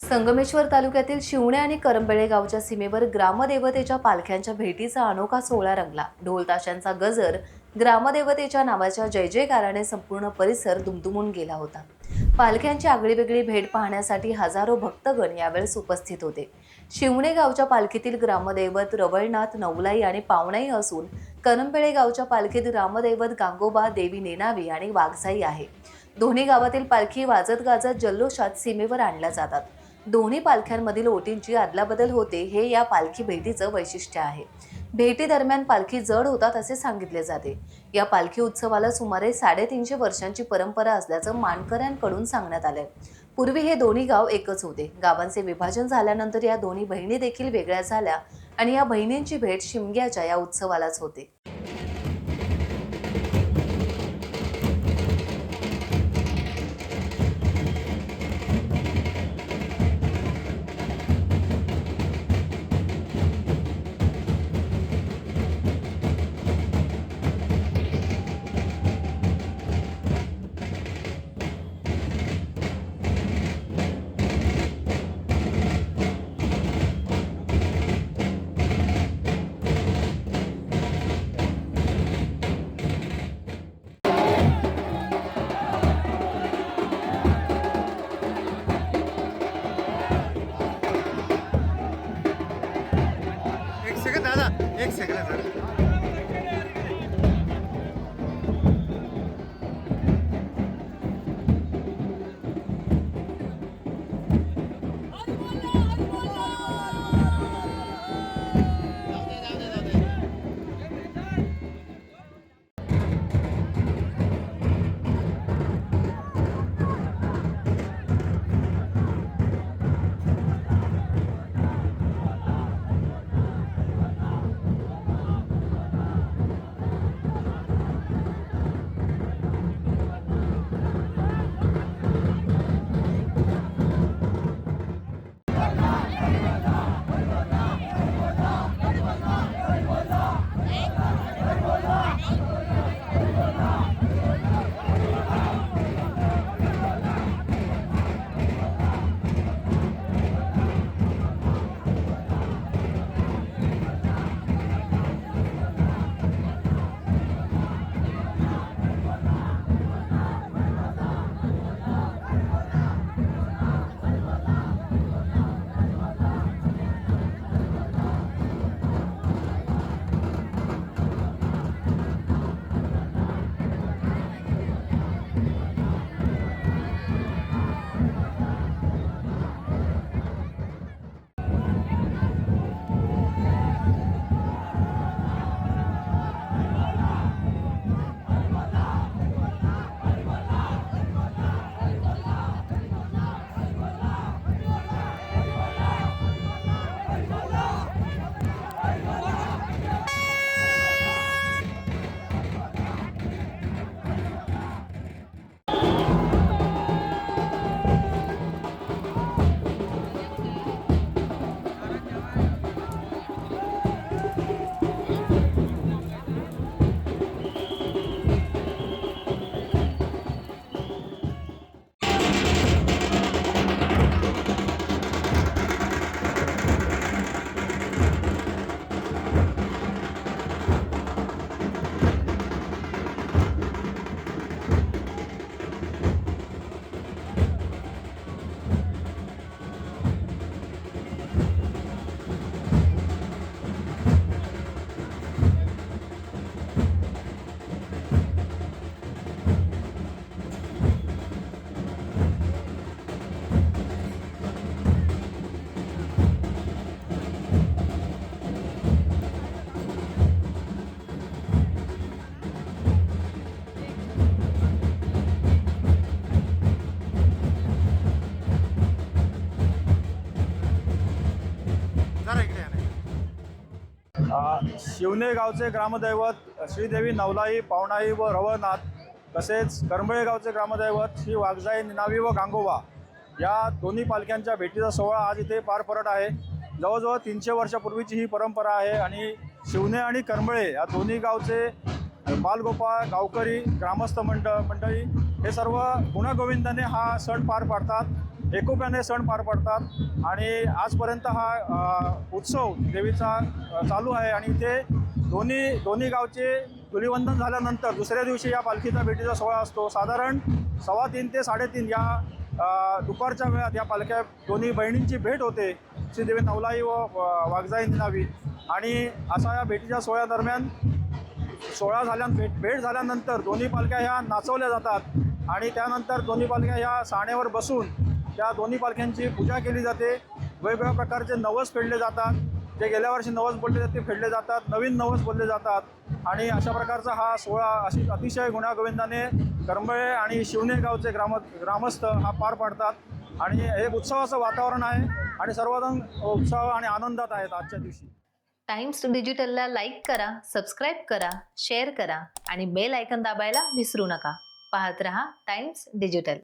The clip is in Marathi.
संगमेश्वर तालुक्यातील शिवणे आणि करंबेळे गावच्या सीमेवर ग्रामदेवतेच्या पालख्यांच्या भेटीचा अनोखा सोहळा रंगला। ढोल ताशांचा गजर, ग्रामदेवतेच्या नावाच्या जय जयकाराने संपूर्ण परिसर दुमदुमून गेला होता। पालख्यांची आगळीवेगळी भेट पाहण्यासाठी हजारो भक्तगण यावेळेस उपस्थित होते। शिवणे गावच्या पालखीतील ग्रामदैवत रवळनाथ, नवलाई आणि पावणाई असून करंबेळे गावच्या पालखीत ग्रामदैवत गांगोबा, देवी नेनावी आणि वाघजाई आहे। दोन्ही गावातील पालखी वाजत गाजत जल्लोषात सीमेवर आणल्या जातात। दोन्ही पालख्यांमधील ओटींची अदलाबदल होते, हे या पालखी भेटीचं वैशिष्ट्य आहे। भेटी दरम्यान पालखी जड होतात असे सांगितले जाते। या पालखी उत्सवाला सुमारे 350 वर्षांची परंपरा असल्याचं मानकऱ्यांकडून सांगण्यात आलंय। पूर्वी हे दोन्ही गाव एकच होते। गावांचे विभाजन झाल्यानंतर या दोन्ही बहिणी देखील वेगळ्या झाल्या आणि या बहिणींची भेट शिमग्याच्या या उत्सवालाच होते। एक सेकंद दादा, एक सेकंद दादा। शिवणे गावचे ग्रामदैवत श्रीदेवी नवलाई, पावणाई व रवळनाथ, तसेच करंबेळे गावचे ग्रामदैवत श्री वाघजाई, निनावी व गांगोबा या दोन्ही पालख्यांच्या भेटीचा सोहळा आज इथे पार पडत आहे। जवळजवळ 300 वर्षापूर्वीची ही परंपरा आहे आणि शिवणे आणि करंबेळे या दोन्ही गावचे बालगोपाळ, गावकरी, ग्रामस्थ मंडळी हे सर्व गुण्यागोविंदाने हा सण पार पाडतात। एकोप्याने सण पार पडतात आणि आजपर्यंत हा उत्सव देवीचा चालू आहे. आणि इथे दोन्ही गावचे धुलीवंदन झाल्यानंतर दुसऱ्या दिवशी या पालखीचा भेटीचा सोहळा असतो. साधारण 3:15 ते 3:30 या दुपारच्या वेळात या पालख्या दोन्ही बहिणींची भेट होते, श्रीदेवी नवलाई व वाघजाई निनावी. आणि असा या भेटीच्या सोहळ्यादरम्यान भेट झाल्यानंतर दोन्ही पालख्या ह्या नाचवल्या जातात आणि त्यानंतर दोन्ही पालख्या ह्या साण्यावर बसून त्या दोन्ही पालख्यांची पूजा केली जाते. वेगवेगळ्या प्रकारचे नवस फेडले जातात. जे गेल्या वर्षी नवस बोलले जाते ते फेडले जातात, नवीन नवस बोलले जातात. आणि अशा प्रकारचा हा सोहळा अतिशय गुण्यागोविंदाने करंबळे आणि शिवणे गावचे ग्रामस्थ हा पार पाडतात आणि हे उत्सवाचं वातावरण आहे आणि सर्वजण उत्साह आणि आनंदात आहेत आजच्या दिवशी. टाइम्स डिजिटलला लाईक करा, सबस्क्राईब करा, शेअर करा आणि बेल आयकॉन दाबायला विसरू नका. पाहत रहा टाइम्स डिजिटल.